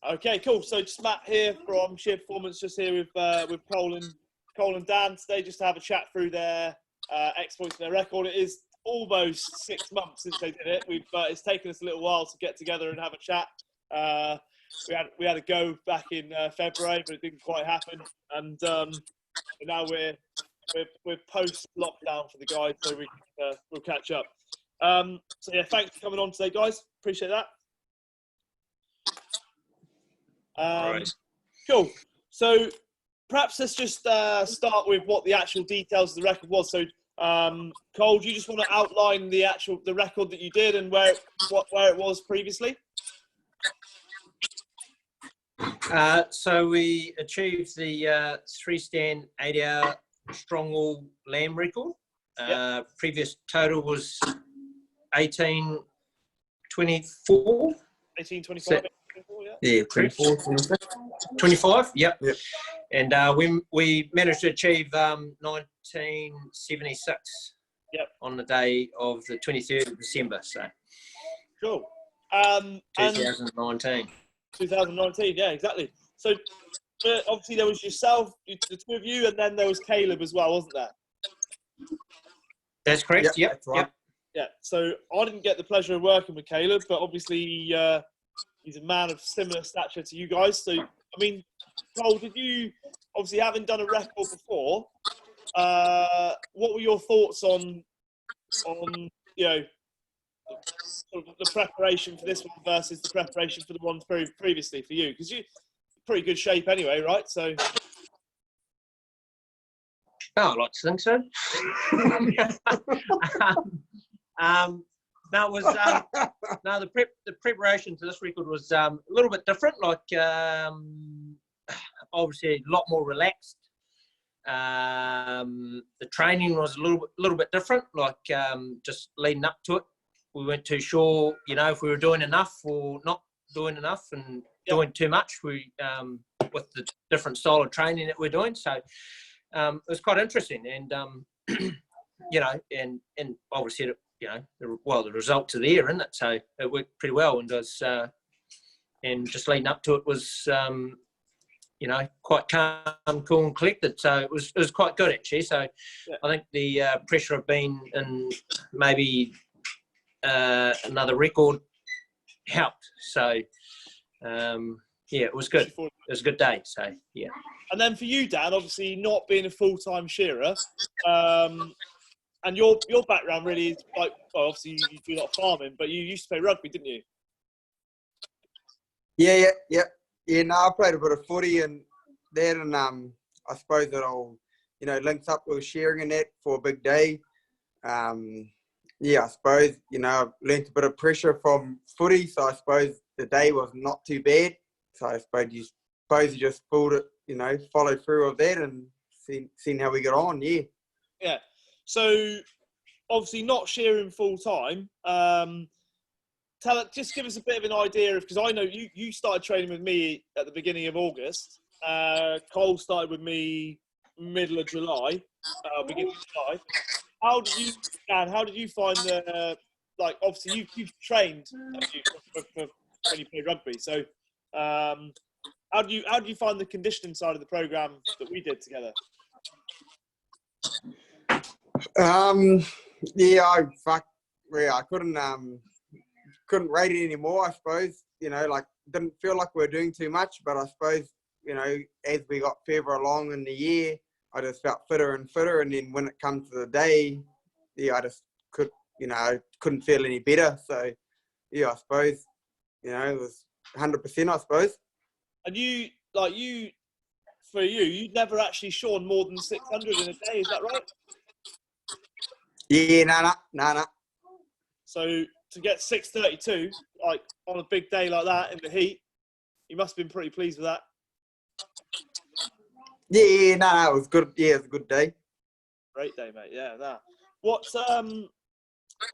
Okay, cool. So just Matt here from Sheer Performance, just here with Cole and Dan today, just to have a chat through their exploits and their record. It is almost 6 months since they did it. It's taken us a little while to get together and have a chat. We had a go back in February, but it didn't quite happen. And now we're post lockdown for the guys, so we'll catch up. So yeah, thanks for coming on today, guys. Appreciate that. Right. Cool. So perhaps let's just start with what the actual details of the record was. So, Cole, do you just want to outline the record that you did and where it was previously? So we achieved the 3-stand 8-hour strongwall lamb record. Yep. Previous total was 18:24. 18:25. Yeah, 25. Yep. And we managed to achieve 1976. Yep. On the day of the 23rd of December. So. Cool. 2019. 2019. Yeah, exactly. So obviously there was yourself, the two of you, and then there was Caleb as well, wasn't there? That's correct. Yep. That's right. Yep. Yeah. So I didn't get the pleasure of working with Caleb, but obviously he's a man of similar stature to you guys. So, I mean, Cole, did you, obviously having done a record before, what were your thoughts on you know, sort of the preparation for this one versus the preparation for the one previously for you? Because you're pretty good shape anyway, right? So. Oh, I'd like to think so. No, it was no, the preparation for this record was a little bit different. Like obviously a lot more relaxed. The training was a little bit different. Like just leading up to it, we weren't too sure, you know, if we were doing enough or not doing enough, and doing too much. We with the different style of training that we're doing. So it was quite interesting, and you know, and obviously, you know, the results are there, isn't it? So it worked pretty well, and was and just leading up to it was you know, quite calm, cool, and collected. So it was quite good actually. So I think the pressure of being in maybe another record helped. So yeah, it was good. It was a good day. So yeah. And then for you, Dan, obviously not being a full-time shearer, and your background really is like, well, obviously you do a lot of farming, but you used to play rugby, didn't you? Yeah. No, I played a bit of footy and that, and I suppose it all, you know, links up with shearing and that for a big day. Yeah, I suppose, you know, I've learnt a bit of pressure from footy, so I suppose the day was not too bad. So I suppose you just pulled it, you know, followed through with that and seen how we got on. Yeah. Yeah. So obviously not shearing full time. Just give us a bit of an idea of, because I know you started training with me at the beginning of August. Cole started with me middle of July, beginning of July. How did you find the, like, obviously you've trained for when you play rugby, so how do you find the conditioning side of the program that we did together? Yeah, I couldn't rate it anymore, I suppose. You know, like, didn't feel like we were doing too much, but I suppose, you know, as we got further along in the year, I just felt fitter and fitter, and then when it comes to the day, yeah, I just couldn't feel any better. So yeah, I suppose, you know, it was 100%, I suppose. And you'd never actually shorn more than 600 in a day, is that right? Yeah, no. So to get 632, like, on a big day like that in the heat, you must have been pretty pleased with that. Yeah, no, it was good. Yeah, it was a good day. Great day, mate. Yeah, that. What's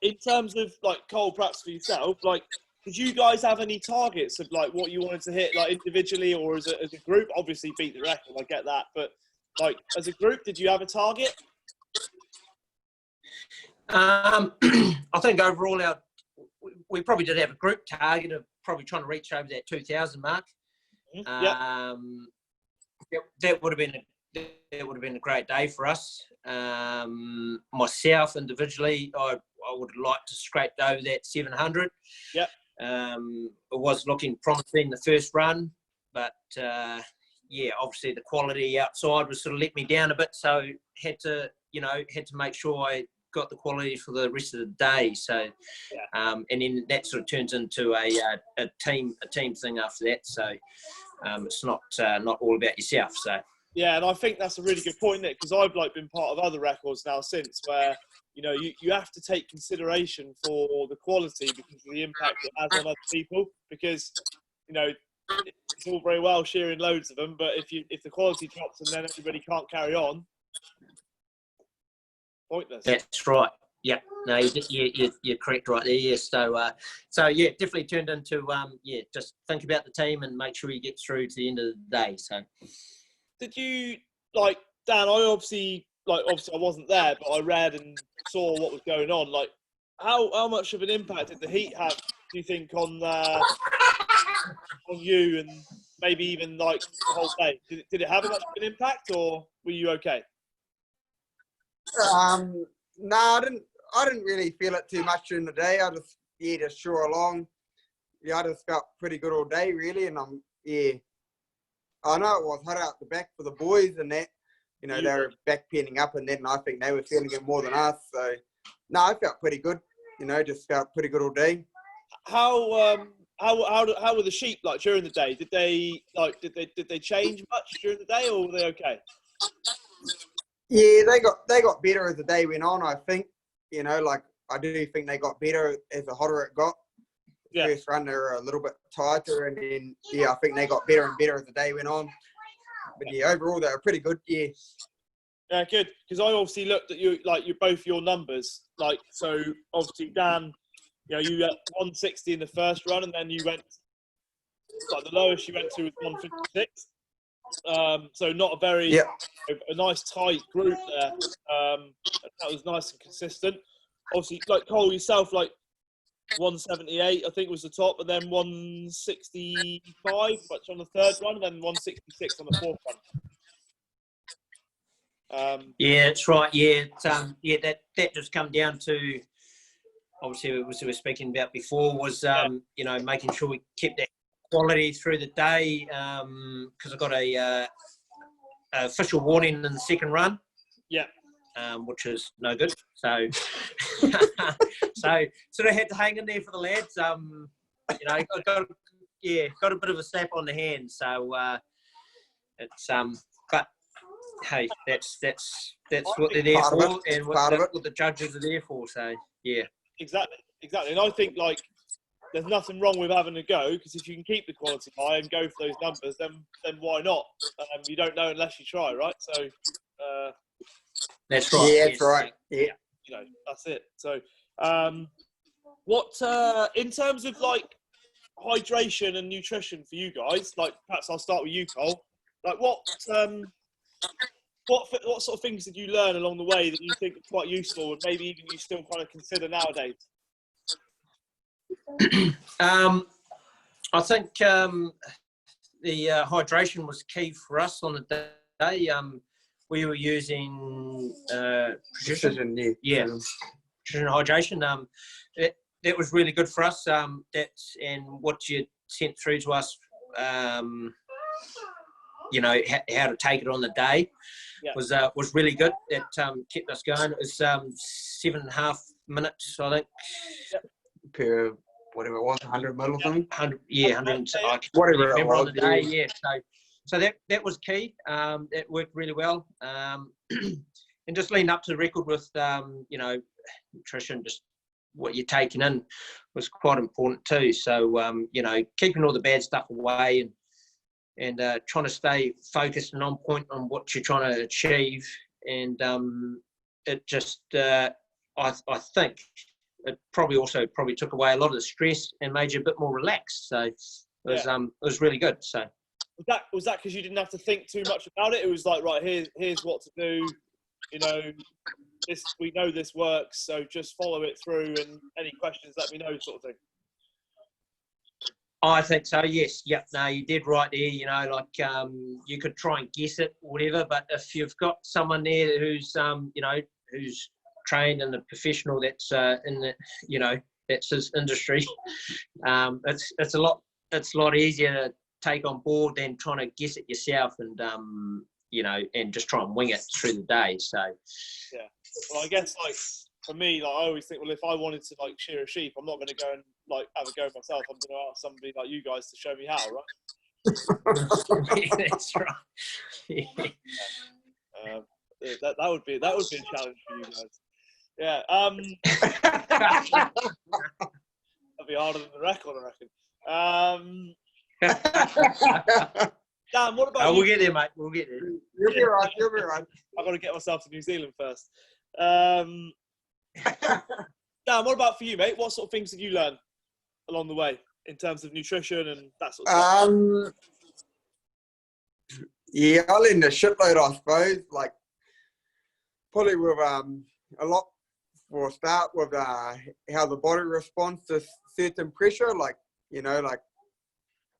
in terms of, like, Cole, perhaps for yourself, like, did you guys have any targets of, like, what you wanted to hit, like, individually or as a group? Obviously beat the record, I get that, but, like, as a group, did you have a target? I think overall we probably did have a group target of probably trying to reach over that 2,000 mark. Yeah. That would have been a great day for us. Myself individually, I would like to scrape over that 700. Yeah. It was looking promising the first run, but obviously the quality outside was sort of let me down a bit, so had to make sure I got the quality for the rest of the day. So, and then that sort of turns into a team thing after that. So it's not all about yourself. So. Yeah, and I think that's a really good point, Nick, because I've been part of other records now since where, you have to take consideration for the quality because of the impact it has on other people. Because, it's all very well shearing loads of them, but if the quality drops and then everybody can't carry on, pointless. That's right. Yeah, no, you're correct right there. Yeah, so yeah, definitely turned into just think about the team and make sure you get through to the end of the day. So. Did you Dan? I obviously I wasn't there, but I read and saw what was going on. How much of an impact did the heat have? Do you think on you and maybe even the whole day? Did it have much of an impact, or were you okay? No, I didn't really feel it too much during the day. I just shore along. Yeah, I just felt pretty good all day really, and I know it was hot out the back for the boys and that, they were back penning up and that, and I think they were feeling it more than us. So, no, I felt pretty good. Just felt pretty good all day. How were the sheep during the day? Did they change much during the day, or were they okay? Yeah, they got better as the day went on. I think, I do think they got better as the hotter it got. Yeah. First run they were a little bit tighter, and then I think they got better and better as the day went on. But overall they were pretty good. Yeah. Yeah, good. Because I obviously looked at you both your numbers. So obviously Dan, you had 160 in the first run, and then you went the lowest you went to was 156. So not a very a nice tight group there. That was nice and consistent. Obviously, Cole yourself, 178, I think was the top, and then 165 much on the third run, and then 166 on the fourth run. Yeah, that's right. Yeah, that just come down to obviously what we were speaking about before was making sure we kept that quality through the day because I got a official warning in the second run. Yeah. Which is no good. So, so sort of had to hang in there for the lads. Got a bit of a slap on the hand. So it's but hey, that's what they're there for, and what the judges are there for. So yeah, exactly. And I think there's nothing wrong with having a go, because if you can keep the quality high and go for those numbers, then why not? You don't know unless you try, right? So. That's right. Yeah, that's right. Yeah. That's it. So, what in terms of hydration and nutrition for you guys? Perhaps I'll start with you, Cole. What sort of things did you learn along the way that you think are quite useful, and maybe even you still kind of consider nowadays? I think the hydration was key for us on the day. We were using precision hydration. That was really good for us. And what you sent through to us, how to take it on the day, was really good. It kept us going. It was 7.5 minutes, I think, per whatever it was, 100 mil or something. 100, 100. I can't whatever remember it was, on the day. Yeah. So that was key. That worked really well. And just leading up to the record with, nutrition, just what you're taking in was quite important too. So, keeping all the bad stuff away and trying to stay focused and on point on what you're trying to achieve. And it just, I think it probably took away a lot of the stress and made you a bit more relaxed. So it was really good. So. Was that because you didn't have to think too much about it? It was right, here's what to do. We know this works, so just follow it through, and any questions let me know, sort of thing. I think so. Yes. Yep. No, you did right there. You know, like you could try and guess it, or whatever. But if you've got someone there who's you know, who's trained and a professional that's in the, you know, that's his industry, it's a lot easier to take on board than trying to guess it yourself and you know, and just try and wing it through the day. So yeah. Well, I guess like for me, like I always think, well, if I wanted to like shear a sheep, I'm not going to go and like have a go myself. I'm going to ask somebody like you guys to show me how, right? that's right. Yeah. That would be a challenge for you guys. Yeah. That'd be harder than the record, I reckon. Dan, what about you? We'll get there, mate. We'll get there. You'll be right. You'll be right. I've got to get myself to New Zealand first. Dan, what about for you, mate? What sort of things did you learn along the way in terms of nutrition and that sort of stuff? Yeah, I learned a shitload, I suppose. Like, probably with a lot for a start with how the body responds to certain pressure. Like, you know, like,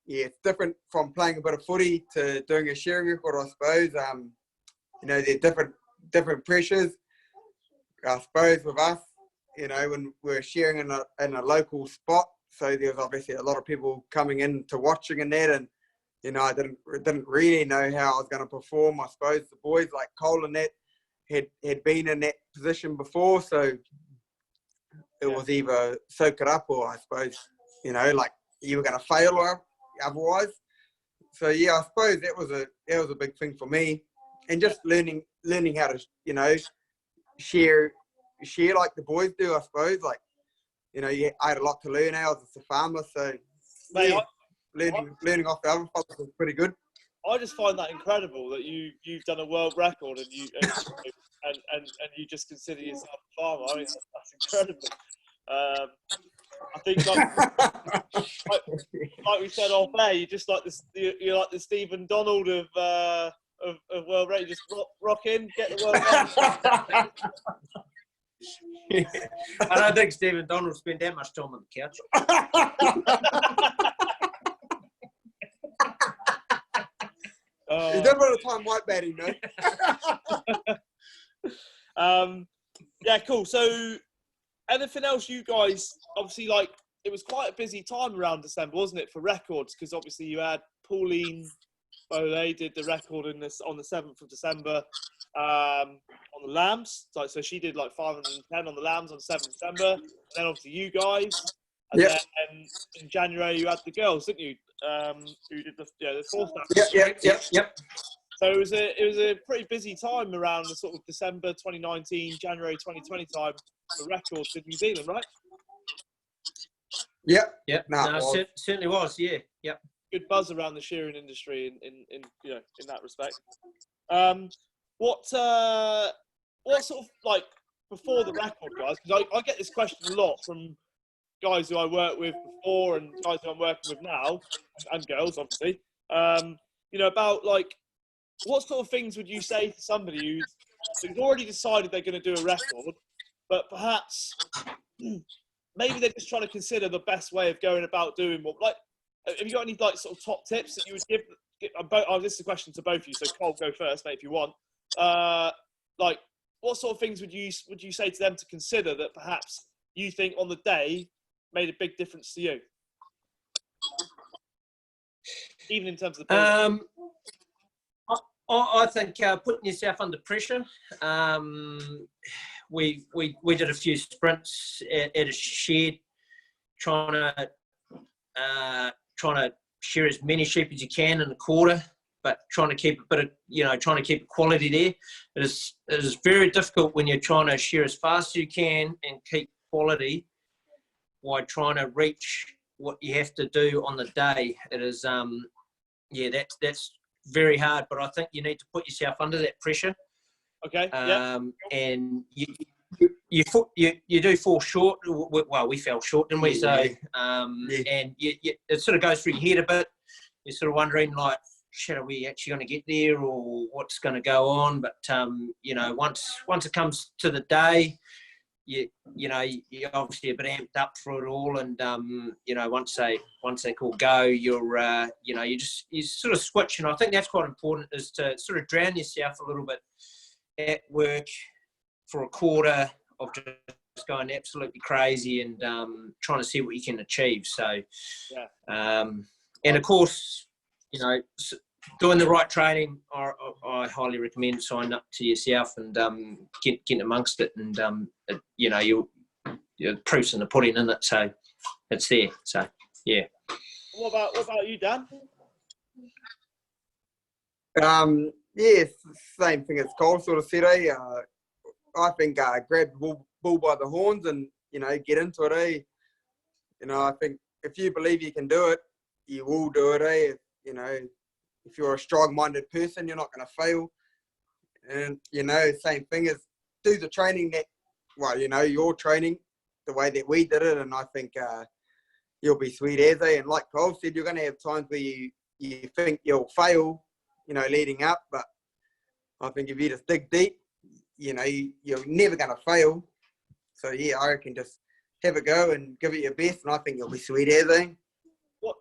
yeah, it's different from playing a bit of footy to doing a shearing record, I suppose. You know, there's different pressures. I suppose with us, you know, when we're shearing in a local spot, so there's obviously a lot of people coming in to watching in that, and you know, I didn't really know how I was going to perform. I suppose the boys like Cole and that had been in that position before, so it was either soak it up or I suppose, you know, like you were going to fail or otherwise. So yeah, I suppose that was a big thing for me, and just learning how to, you know, share like the boys do. I suppose, like, you know, I had a lot to learn. I was just a farmer, so yeah, learning off the other fellas was pretty good. I just find that incredible that you've done a world record and you just consider yourself a farmer. I mean, that's incredible. I think like we said off air, you're just like this. You're like the Stephen Donald of world rate. Just rock in, get the world record. I don't think Stephen Donald spent that much time on the couch. He did a bit of time white batting, no? Yeah, cool. So, anything else you guys, obviously, like, it was quite a busy time around December, wasn't it, for records? Because obviously you had Pauline Bole did the record on the 7th of December on the lambs. So she did like 510 on the lambs on 7th of December. And then obviously you guys. And then in January you had the girls, didn't you? Who did the 4th stamp. Yep. So it was a pretty busy time around the sort of December 2019, January 2020 time for records in New Zealand, right? Yep. No, it certainly was. Yeah. Yep. Good buzz around the shearing industry in you know, in that respect. What sort of, like, before the record, guys? Because I get this question a lot from guys who I worked with before and guys who I'm working with now, and girls obviously. You know, about like, what sort of things would you say to somebody who's already decided they're going to do a record, but perhaps maybe they're just trying to consider the best way of going about doing what, like, have you got any like sort of top tips that you would give this is a question to both of you, so Cole, go first, mate, if you want. Like, what sort of things would you say to them to consider that perhaps you think on the day made a big difference to you, even in terms of the I think putting yourself under pressure. We did a few sprints at a shed, trying to shear as many sheep as you can in a quarter, but trying to keep a bit of, you know, trying to keep quality there. It is very difficult when you're trying to shear as fast as you can and keep quality while trying to reach what you have to do on the day. It is that's very hard, but I think you need to put yourself under that pressure. Okay. And you do fall short. Well, we fell short, didn't we? So and it sort of goes through your head a bit. You're sort of wondering, like, shit, are we actually going to get there, or what's going to go on? But you know, once it comes to the day, you know, you're obviously a bit amped up for it all, and you know, once they call go, you're you know, you sort of switch, and I think that's quite important, is to sort of drown yourself a little bit at work for a quarter of just going absolutely crazy and trying to see what you can achieve. So, and of course, you know, doing the right training, I highly recommend signing up to yourself and getting amongst it. And you know, you're proof's in the pudding, isn't it? So it's there. So yeah. What about you, Dan? Yeah, same thing as Cole sort of said. I think grab the bull by the horns and, you know, get into it. You know, I think if you believe you can do it, you will do it. You know, if you're a strong-minded person, you're not going to fail. And, you know, same thing as do the training that, well, you know, your training the way that we did it, and I think you'll be sweet as. And like Cole said, you're going to have times where you think you'll fail, you know, leading up. But I think if you just dig deep, you know, you're never going to fail. So, yeah, I reckon just have a go and give it your best, and I think you'll be sweet as. What,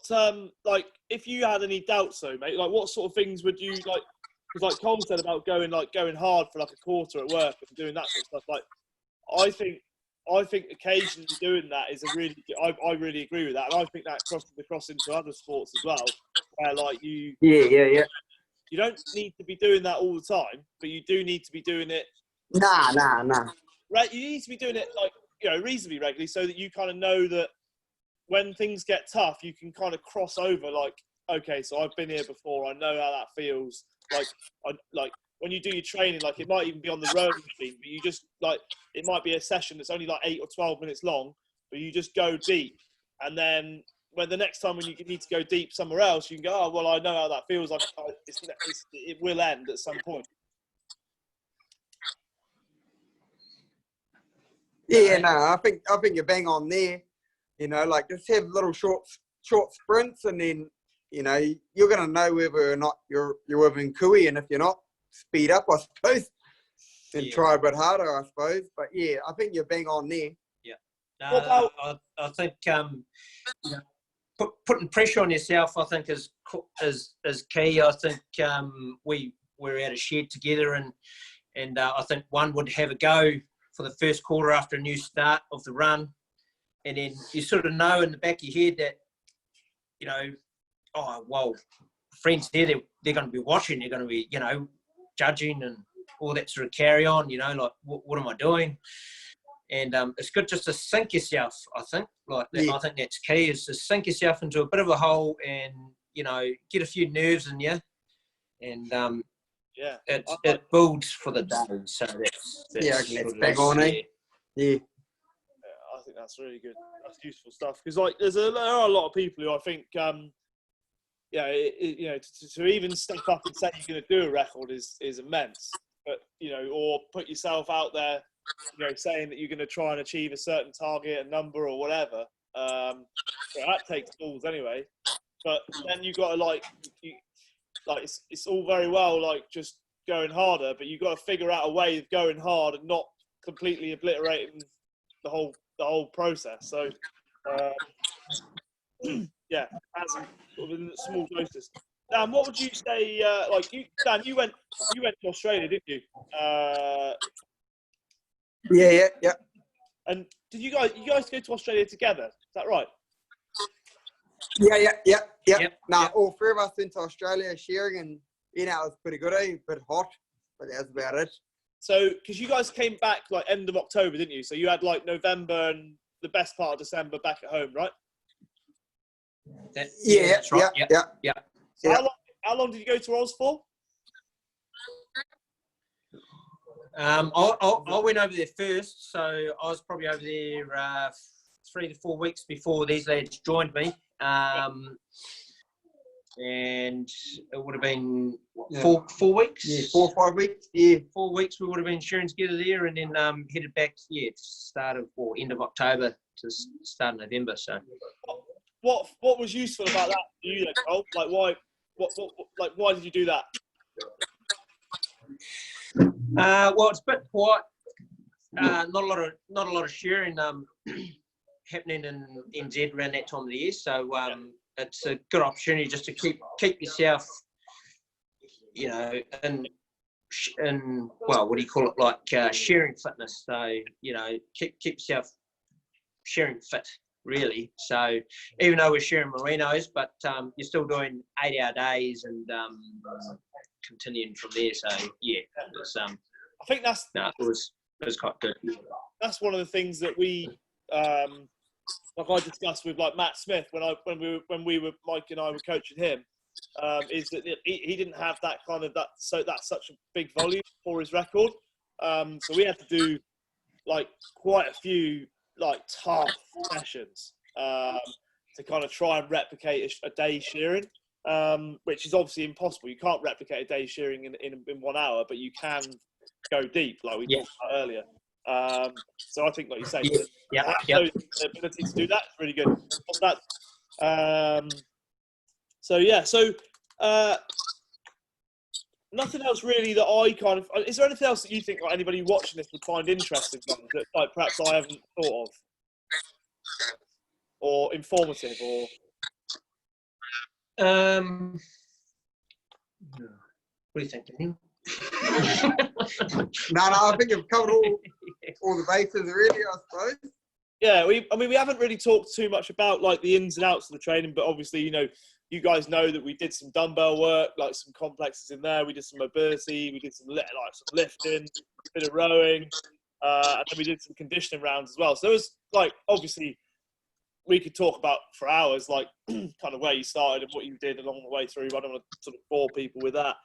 like, if you had any doubts though, mate, like what sort of things would you like? Because like Cole said about going hard for like a quarter at work and doing that sort of stuff. Like, I think occasionally doing that is a really, I really agree with that, and I think that crosses across into other sports as well, where like you don't need to be doing that all the time, but you do need to be doing it. Nah. Right, you need to be doing it like, you know, reasonably regularly, so that you kind of know that when things get tough, you can kind of cross over. Like, okay, so I've been here before. I know how that feels. Like when you do your training, like it might even be on the rowing machine, but you just like it might be a session that's only like 8 or 12 minutes long, but you just go deep, and then when the next time when you need to go deep somewhere else, you can go, oh well, I know how that feels. Like it will end at some point. Yeah, no, I think you're bang on there. You know, like just have little short sprints, and then, you know, you're gonna know whether or not you're within Kui, and if you're not, speed up, I suppose, and try a bit harder, I suppose. But yeah, I think you're bang on there. Yeah, I think you know, putting pressure on yourself, I think is key. I think we're at a shed together, and I think one would have a go for the first quarter after a new start of the run. And then you sort of know in the back of your head that, you know, oh, well, friends there, they're going to be watching. They're going to be, you know, judging and all that sort of carry on, you know, like, what am I doing? And it's good just to sink yourself, I think. Like, I think that's key, is to sink yourself into a bit of a hole and, you know, get a few nerves in you. And it builds for the day. So that's bang on, eh? Yeah. I think that's really good. That's useful stuff, because like there are a lot of people who I think, you know, to even step up and say you're going to do a record is immense. But, you know, or put yourself out there, you know, saying that you're going to try and achieve a certain target, a number, or whatever. So that takes balls anyway. But then you got to it's all very well like just going harder, but you've got to figure out a way of going hard and not completely obliterating the whole process. So yeah, as sort of in small doses. Dan, what would you say? Dan, you went to Australia, didn't you? Yeah. And did you guys go to Australia together? Is that right? Yeah. Nah, all three of us went to Australia, Shearing, and you know, it was pretty good, a bit hot, but that's about it. So, because you guys came back like end of October, didn't you? So you had like November and the best part of December back at home, right? That's right. Yeah. So how long did you go to Oz for? I went over there first, so I was probably over there 3 to 4 weeks before these lads joined me. And it would have been 4 weeks. Yeah, 4 or 5 weeks. Yeah, 4 weeks we would have been sharing together there, and then headed back. Yeah, end of October to start of November. So, what was useful about that for you then, Cole? Like why did you do that? Well, it's a bit quiet. not a lot of shearing happening in NZ around that time of the year. So it's a good opportunity just to keep yourself, you know, in well, what do you call it, like shearing fitness. So, you know, keep yourself shearing fit, really. So even though we're shearing merinos, but you're still doing 8-hour days and continuing from there. So yeah, it was, I think it was quite good. that's one of the things that we like I discussed with like Matt Smith when we were Mike and I were coaching him, is that he didn't have that kind of that's such a big volume for his record, so we had to do like quite a few like tough sessions to kind of try and replicate a day shearing, which is obviously impossible. You can't replicate a day shearing in 1 hour, but you can go deep like we talked about earlier. So I think, like you say, the ability to do that is really good. So yeah, so nothing else really that I kind of. Is there anything else that you think like anybody watching this would find interesting, that like perhaps I haven't thought of, or informative, or? What do you think, Daniel? No, I think you've covered all the bases really, I suppose. Yeah, we haven't really talked too much about like the ins and outs of the training, but obviously, you know, you guys know that we did some dumbbell work, like some complexes in there. We did some mobility, we did some lifting, a bit of rowing, and then we did some conditioning rounds as well. So it was like, obviously, we could talk about for hours, like kind of where you started and what you did along the way through. I don't want to sort of bore people with that.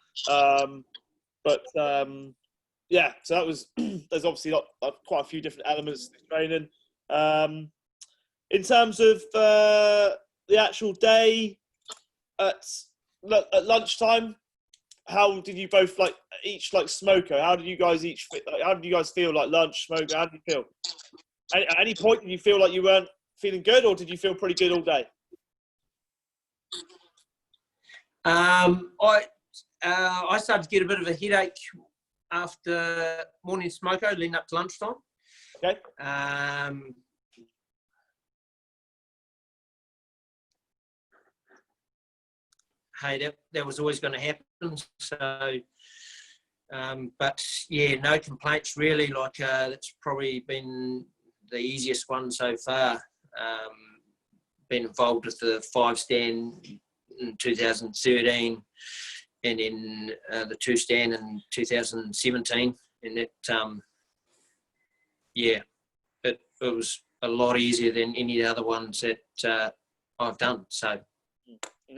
Yeah, so that was, there's obviously quite a few different elements to the training. In terms of the actual day at lunchtime, how did you both like each like smoko? How did you guys how did you guys feel like lunch, smoko? How did you feel? At any point did you feel like you weren't feeling good, or did you feel pretty good all day? I started to get a bit of a headache after morning smoko leading up to lunchtime. Okay. Hey, that was always going to happen. So, but yeah, no complaints really. Like that's probably been the easiest one so far. Been involved with the 5-stand in 2013, and then the 2-stand in 2017, and it it was a lot easier than any of the other ones that I've done. So.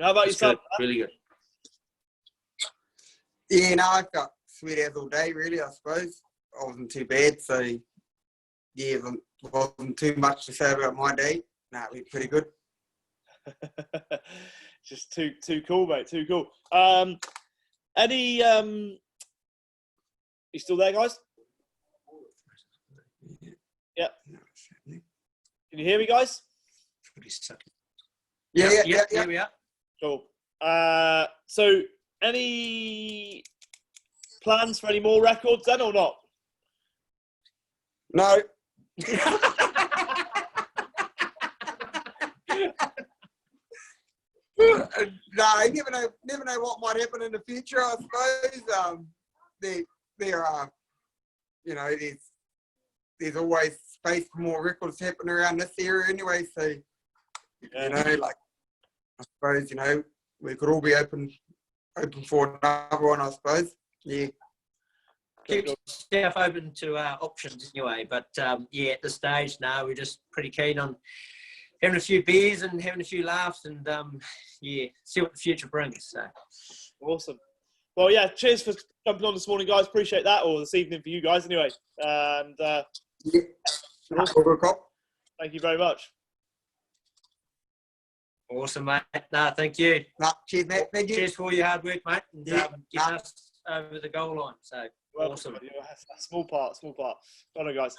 How about yourself? Good, really good. Yeah, no, I felt sweet as all day, really, I suppose. I wasn't too bad, so yeah, wasn't too much to say about my day. Nah, it was pretty good. Just too cool, mate. Too cool. You still there, guys? Yeah. Can you hear me, guys? Yeah. Here we are. Cool. So, any plans for any more records then, or not? No. No, you never know what might happen in the future, I suppose. There are, you know, there's always space for more records happening around this area anyway, so, you know, like, I suppose, you know, we could all be open for another one, I suppose. Yeah. Keep yourself open to options anyway, but yeah, at this stage now we're just pretty keen on having a few beers and having a few laughs, and yeah, see what the future brings. So awesome. Well, yeah, cheers for jumping on this morning, guys. Appreciate that, or this evening for you guys, anyway. And Yeah. awesome. Thank you very much. awesome, mate. No, thank you. No, cheers, mate. Thank you. Cheers for all your hard work, mate, and Yeah. getting us over the goal line. So Well, awesome. Small part. Got it, guys.